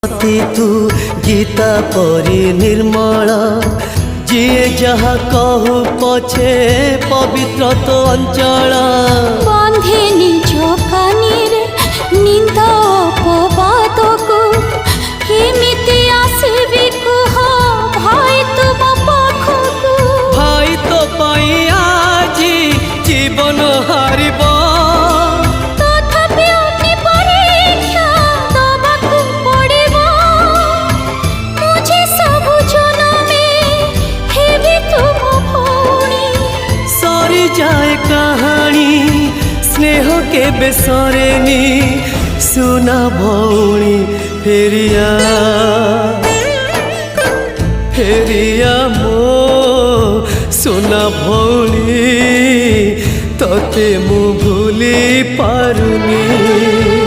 तू गीता परी निर्मल जिए जहा कहू पछे पवित्र तो अंचल बंधे निज कानी रे निंदा अपवाद को केमिति आसबि कह भाई तुम पाखकु भाई तो पाई आजी जीवन हारिब जाए कहानी स्नेह के बेसरेनी सुना भौणी फेरिया फेरिया मो सुना भौणी तते मु भूली पारुनी।